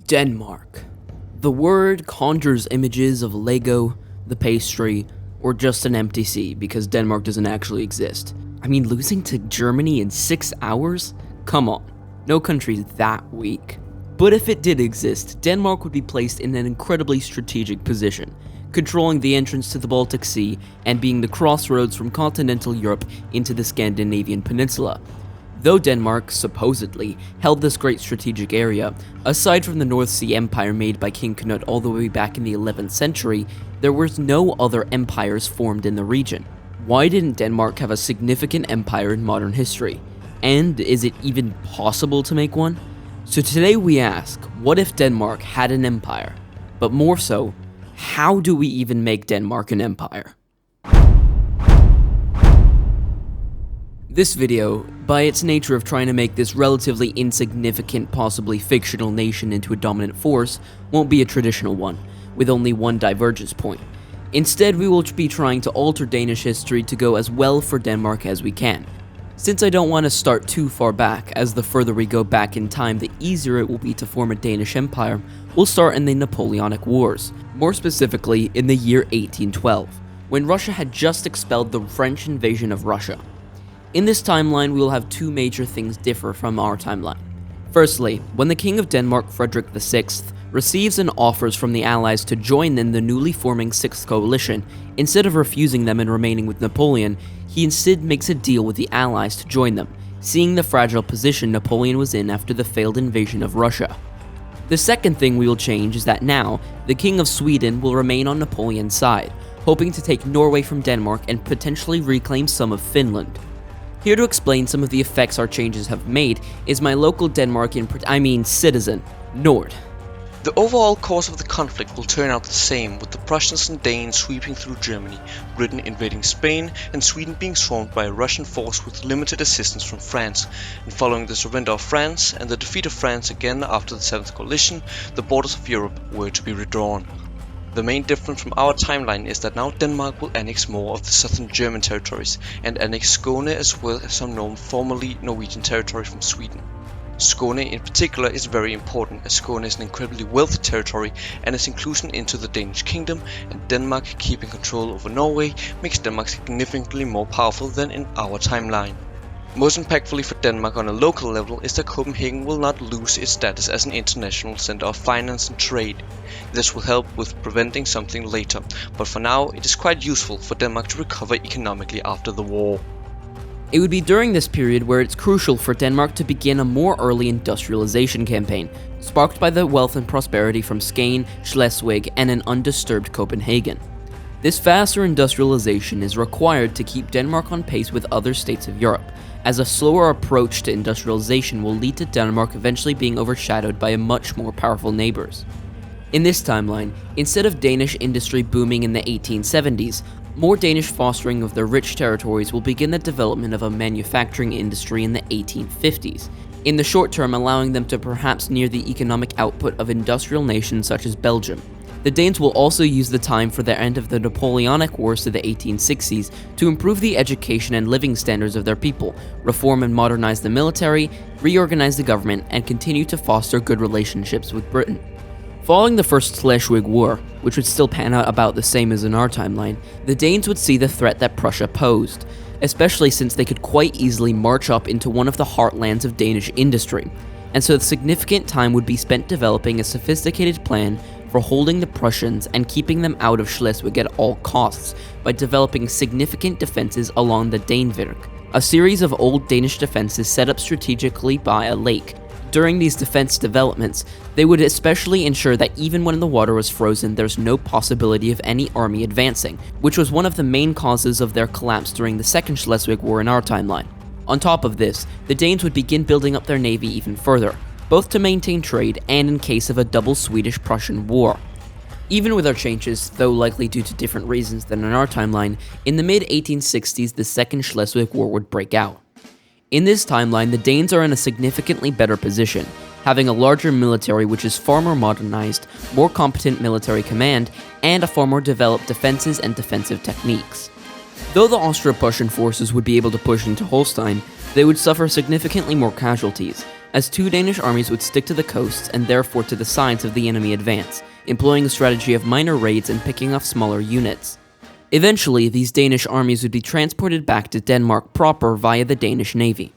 Denmark. The word conjures images of Lego, the pastry, or just an empty sea because Denmark doesn't actually exist. I mean, losing to Germany in 6 hours? Come on, no country's that weak. But if it did exist, Denmark would be placed in an incredibly strategic position, controlling the entrance to the Baltic Sea and being the crossroads from continental Europe into the Scandinavian peninsula. Though Denmark, supposedly, held this great strategic area, aside from the North Sea Empire made by King Cnut all the way back in the 11th century, there was no other empires formed in the region. Why didn't Denmark have a significant empire in modern history? And is it even possible to make one? So today we ask, what if Denmark had an empire? But more so, how do we even make Denmark an empire? This video, by its nature of trying to make this relatively insignificant, possibly fictional nation into a dominant force, won't be a traditional one, with only one divergence point. Instead, we will be trying to alter Danish history to go as well for Denmark as we can. Since I don't want to start too far back, as the further we go back in time, the easier it will be to form a Danish empire, we'll start in the Napoleonic Wars, more specifically in the year 1812, when Russia had just expelled the French invasion of Russia. In this timeline, we will have two major things differ from our timeline. Firstly, when the King of Denmark, Frederick VI, receives an offers from the Allies to join in the newly forming Sixth Coalition, instead of refusing them and remaining with Napoleon, he instead makes a deal with the Allies to join them, seeing the fragile position Napoleon was in after the failed invasion of Russia. The second thing we will change is that now, the King of Sweden will remain on Napoleon's side, hoping to take Norway from Denmark and potentially reclaim some of Finland. Here to explain some of the effects our changes have made is my local citizen, Nord. The overall course of the conflict will turn out the same, with the Prussians and Danes sweeping through Germany, Britain invading Spain, and Sweden being swarmed by a Russian force with limited assistance from France. And following the surrender of France and the defeat of France again after the Seventh Coalition, the borders of Europe were to be redrawn. The main difference from our timeline is that now Denmark will annex more of the southern German territories and annex Skåne as well as some formerly Norwegian territory from Sweden. Skåne in particular is very important, as Skåne is an incredibly wealthy territory, and its inclusion into the Danish kingdom and Denmark keeping control over Norway makes Denmark significantly more powerful than in our timeline. Most impactfully for Denmark on a local level is that Copenhagen will not lose its status as an international center of finance and trade. This will help with preventing something later, but for now it is quite useful for Denmark to recover economically after the war. It would be during this period where it's crucial for Denmark to begin a more early industrialization campaign, sparked by the wealth and prosperity from Skane, Schleswig, and an undisturbed Copenhagen. This faster industrialization is required to keep Denmark on pace with other states of Europe, as a slower approach to industrialization will lead to Denmark eventually being overshadowed by much more powerful neighbors. In this timeline, instead of Danish industry booming in the 1870s, more Danish fostering of their rich territories will begin the development of a manufacturing industry in the 1850s, in the short term allowing them to perhaps near the economic output of industrial nations such as Belgium. The Danes will also use the time for the end of the Napoleonic Wars to the 1860s to improve the education and living standards of their people, reform and modernize the military, reorganize the government, and continue to foster good relationships with Britain. Following the First Schleswig War, which would still pan out about the same as in our timeline, the Danes would see the threat that Prussia posed, especially since they could quite easily march up into one of the heartlands of Danish industry, and so significant time would be spent developing a sophisticated plan for holding the Prussians and keeping them out of Schleswig at all costs by developing significant defenses along the Dannevirke, a series of old Danish defenses set up strategically by a lake. During these defense developments, they would especially ensure that even when the water was frozen, there's no possibility of any army advancing, which was one of the main causes of their collapse during the Second Schleswig War in our timeline. On top of this, the Danes would begin building up their navy even further, both to maintain trade and in case of a double Swedish-Prussian war. Even with our changes, though likely due to different reasons than in our timeline, in the mid-1860s the Second Schleswig War would break out. In this timeline, the Danes are in a significantly better position, having a larger military which is far more modernized, more competent military command, and a far more developed defenses and defensive techniques. Though the Austro-Prussian forces would be able to push into Holstein, they would suffer significantly more casualties, as two Danish armies would stick to the coasts and therefore to the sides of the enemy advance, employing a strategy of minor raids and picking off smaller units. Eventually, these Danish armies would be transported back to Denmark proper via the Danish navy.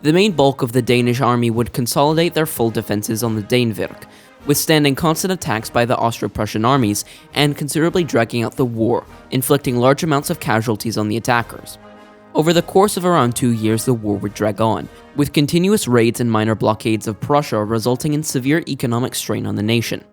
The main bulk of the Danish army would consolidate their full defenses on the Danevirke, withstanding constant attacks by the Austro-Prussian armies and considerably dragging out the war, inflicting large amounts of casualties on the attackers. Over the course of around 2 years, the war would drag on, with continuous raids and minor blockades of Prussia resulting in severe economic strain on the nation.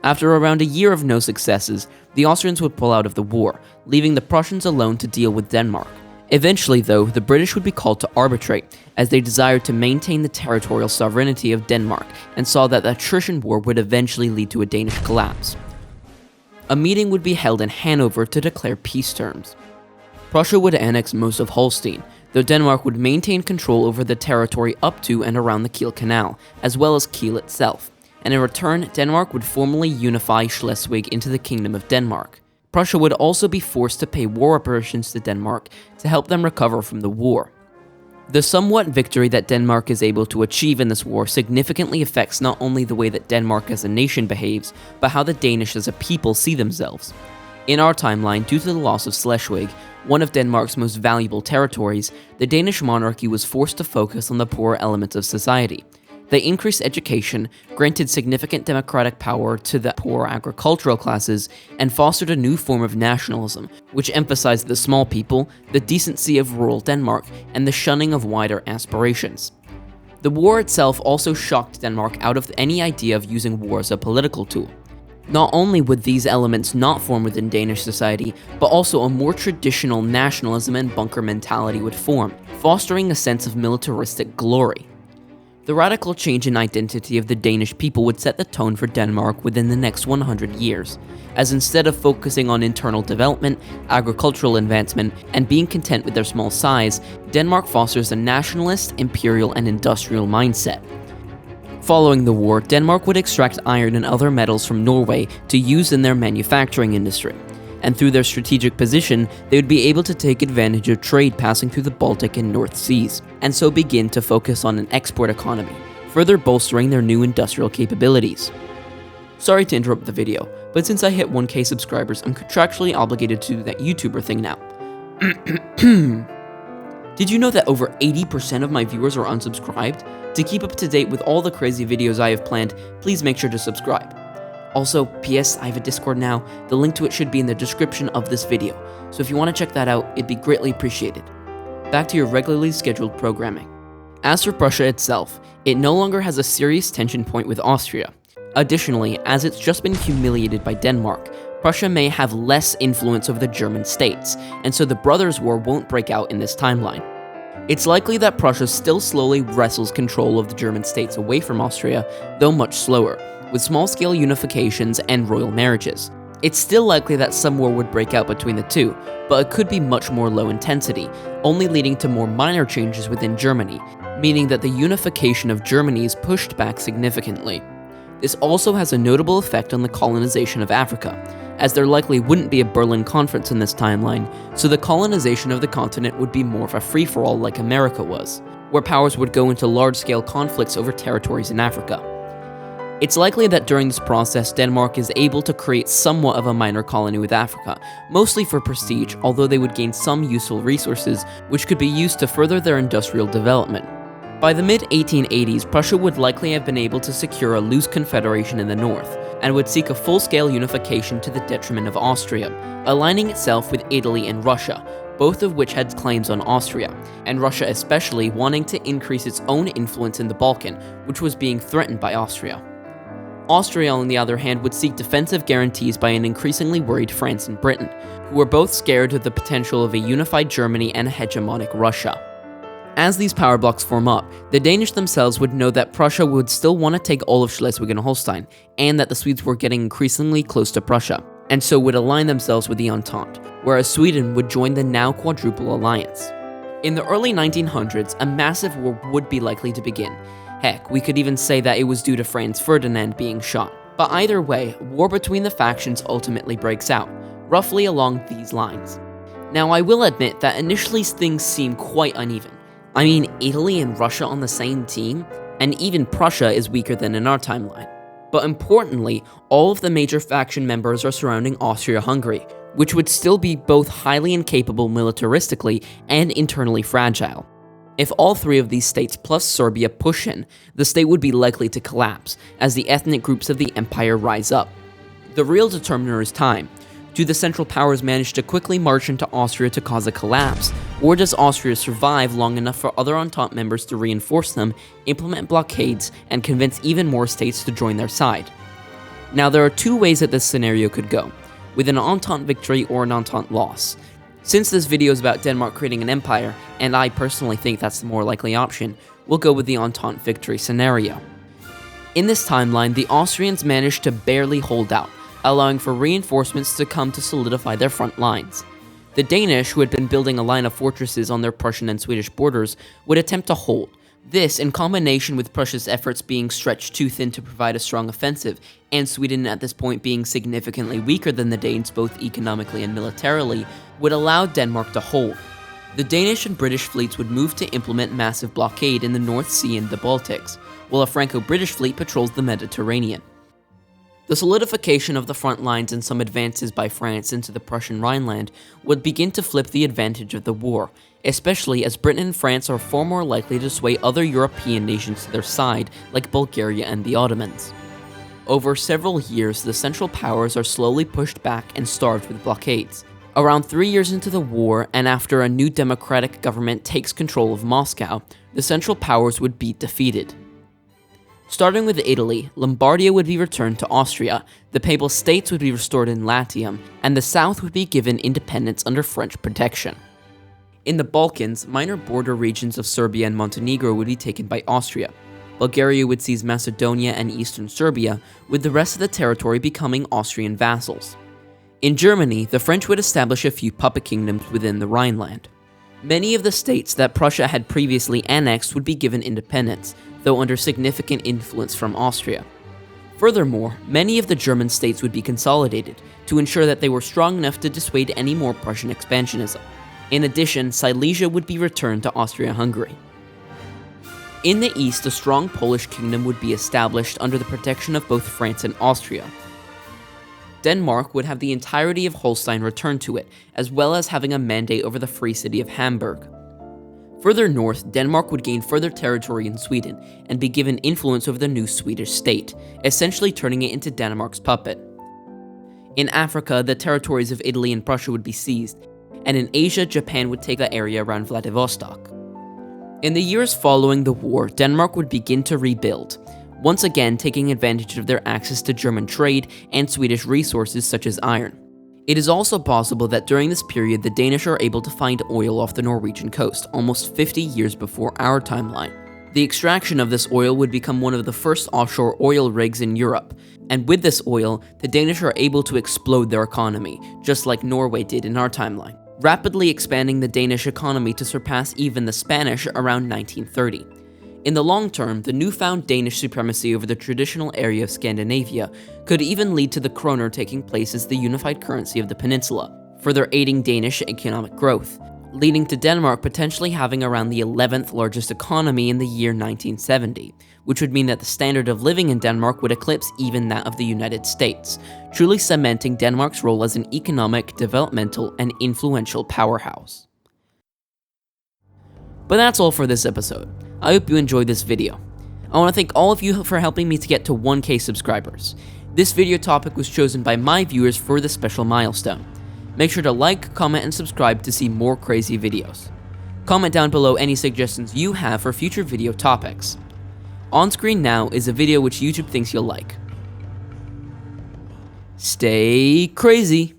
After around a year of no successes, the Austrians would pull out of the war, leaving the Prussians alone to deal with Denmark. Eventually, though, the British would be called to arbitrate, as they desired to maintain the territorial sovereignty of Denmark and saw that the attrition war would eventually lead to a Danish collapse. A meeting would be held in Hanover to declare peace terms. Prussia would annex most of Holstein, though Denmark would maintain control over the territory up to and around the Kiel Canal, as well as Kiel itself, and in return, Denmark would formally unify Schleswig into the Kingdom of Denmark. Prussia would also be forced to pay war reparations to Denmark to help them recover from the war. The somewhat victory that Denmark is able to achieve in this war significantly affects not only the way that Denmark as a nation behaves, but how the Danish as a people see themselves. In our timeline, due to the loss of Schleswig, one of Denmark's most valuable territories, the Danish monarchy was forced to focus on the poorer elements of society. They increased education, granted significant democratic power to the poor agricultural classes, and fostered a new form of nationalism, which emphasized the small people, the decency of rural Denmark, and the shunning of wider aspirations. The war itself also shocked Denmark out of any idea of using war as a political tool. Not only would these elements not form within Danish society, but also a more traditional nationalism and bunker mentality would form, fostering a sense of militaristic glory. The radical change in identity of the Danish people would set the tone for Denmark within the next 100 years, as instead of focusing on internal development, agricultural advancement, and being content with their small size, Denmark fosters a nationalist, imperial, and industrial mindset. Following the war, Denmark would extract iron and other metals from Norway to use in their manufacturing industry, and through their strategic position, they would be able to take advantage of trade passing through the Baltic and North Seas, and so begin to focus on an export economy, further bolstering their new industrial capabilities. Sorry to interrupt the video, but since I hit 1K subscribers, I'm contractually obligated to do that YouTuber thing now. Did you know that over 80% of my viewers are unsubscribed? To keep up to date with all the crazy videos I have planned, please make sure to subscribe. Also, PS, I have a Discord now. The link to it should be in the description of this video, so if you want to check that out, it'd be greatly appreciated. Back to your regularly scheduled programming. As for Prussia itself, it no longer has a serious tension point with Austria. Additionally, as it's just been humiliated by Denmark, Prussia may have less influence over the German states, and so the Brothers' War won't break out in this timeline. It's likely that Prussia still slowly wrestles control of the German states away from Austria, though much slower, with small-scale unifications and royal marriages. It's still likely that some war would break out between the two, but it could be much more low intensity, only leading to more minor changes within Germany, meaning that the unification of Germany is pushed back significantly. This also has a notable effect on the colonization of Africa, as there likely wouldn't be a Berlin Conference in this timeline, so the colonization of the continent would be more of a free-for-all like America was, where powers would go into large-scale conflicts over territories in Africa. It's likely that during this process, Denmark is able to create somewhat of a minor colony with Africa, mostly for prestige, although they would gain some useful resources which could be used to further their industrial development. By the mid-1880s, Prussia would likely have been able to secure a loose confederation in the north, and would seek a full-scale unification to the detriment of Austria, aligning itself with Italy and Russia, both of which had claims on Austria, and Russia especially wanting to increase its own influence in the Balkan, which was being threatened by Austria. Austria, on the other hand, would seek defensive guarantees by an increasingly worried France and Britain, who were both scared of the potential of a unified Germany and a hegemonic Russia. As these power blocks form up, the Danish themselves would know that Prussia would still want to take all of Schleswig and Holstein, and that the Swedes were getting increasingly close to Prussia, and so would align themselves with the Entente, whereas Sweden would join the now quadruple alliance. In the early 1900s, a massive war would be likely to begin. Heck, we could even say that it was due to Franz Ferdinand being shot. But either way, war between the factions ultimately breaks out, roughly along these lines. Now, I will admit that initially things seem quite uneven. I mean, Italy and Russia on the same team, and even Prussia is weaker than in our timeline. But importantly, all of the major faction members are surrounding Austria-Hungary, which would still be both highly incapable militaristically and internally fragile. If all three of these states plus Serbia push in, the state would be likely to collapse, as the ethnic groups of the empire rise up. The real determiner is time. Do the Central Powers manage to quickly march into Austria to cause a collapse, or does Austria survive long enough for other Entente members to reinforce them, implement blockades, and convince even more states to join their side? Now, there are two ways that this scenario could go, with an Entente victory or an Entente loss. Since this video is about Denmark creating an empire, and I personally think that's the more likely option, we'll go with the Entente victory scenario. In this timeline, the Austrians managed to barely hold out, allowing for reinforcements to come to solidify their front lines. The Danish, who had been building a line of fortresses on their Prussian and Swedish borders, would attempt to hold. This, in combination with Prussia's efforts being stretched too thin to provide a strong offensive, and Sweden at this point being significantly weaker than the Danes both economically and militarily, would allow Denmark to hold. The Danish and British fleets would move to implement massive blockade in the North Sea and the Baltics, while a Franco-British fleet patrols the Mediterranean. The solidification of the front lines and some advances by France into the Prussian Rhineland would begin to flip the advantage of the war, especially as Britain and France are far more likely to sway other European nations to their side, like Bulgaria and the Ottomans. Over several years, the Central Powers are slowly pushed back and starved with blockades. Around 3 years into the war, and after a new democratic government takes control of Moscow, the Central Powers would be defeated. Starting with Italy, Lombardia would be returned to Austria, the Papal States would be restored in Latium, and the south would be given independence under French protection. In the Balkans, minor border regions of Serbia and Montenegro would be taken by Austria. Bulgaria would seize Macedonia and eastern Serbia, with the rest of the territory becoming Austrian vassals. In Germany, the French would establish a few puppet kingdoms within the Rhineland. Many of the states that Prussia had previously annexed would be given independence, though under significant influence from Austria. Furthermore, many of the German states would be consolidated to ensure that they were strong enough to dissuade any more Prussian expansionism. In addition, Silesia would be returned to Austria-Hungary. In the east, a strong Polish kingdom would be established under the protection of both France and Austria. Denmark would have the entirety of Holstein returned to it, as well as having a mandate over the free city of Hamburg. Further north, Denmark would gain further territory in Sweden and be given influence over the new Swedish state, essentially turning it into Denmark's puppet. In Africa, the territories of Italy and Prussia would be seized, and in Asia, Japan would take the area around Vladivostok. In the years following the war, Denmark would begin to rebuild, once again taking advantage of their access to German trade and Swedish resources such as iron. It is also possible that during this period the Danish are able to find oil off the Norwegian coast, almost 50 years before our timeline. The extraction of this oil would become one of the first offshore oil rigs in Europe, and with this oil, the Danish are able to explode their economy, just like Norway did in our timeline, rapidly expanding the Danish economy to surpass even the Spanish around 1930. In the long term, the newfound Danish supremacy over the traditional area of Scandinavia could even lead to the kroner taking place as the unified currency of the peninsula, further aiding Danish economic growth, leading to Denmark potentially having around the 11th largest economy in the year 1970, which would mean that the standard of living in Denmark would eclipse even that of the United States, truly cementing Denmark's role as an economic, developmental, and influential powerhouse. But that's all for this episode. I hope you enjoyed this video. I want to thank all of you for helping me to get to 1K subscribers. This video topic was chosen by my viewers for this special milestone. Make sure to like, comment, and subscribe to see more crazy videos. Comment down below any suggestions you have for future video topics. On screen now is a video which YouTube thinks you'll like. Stay crazy!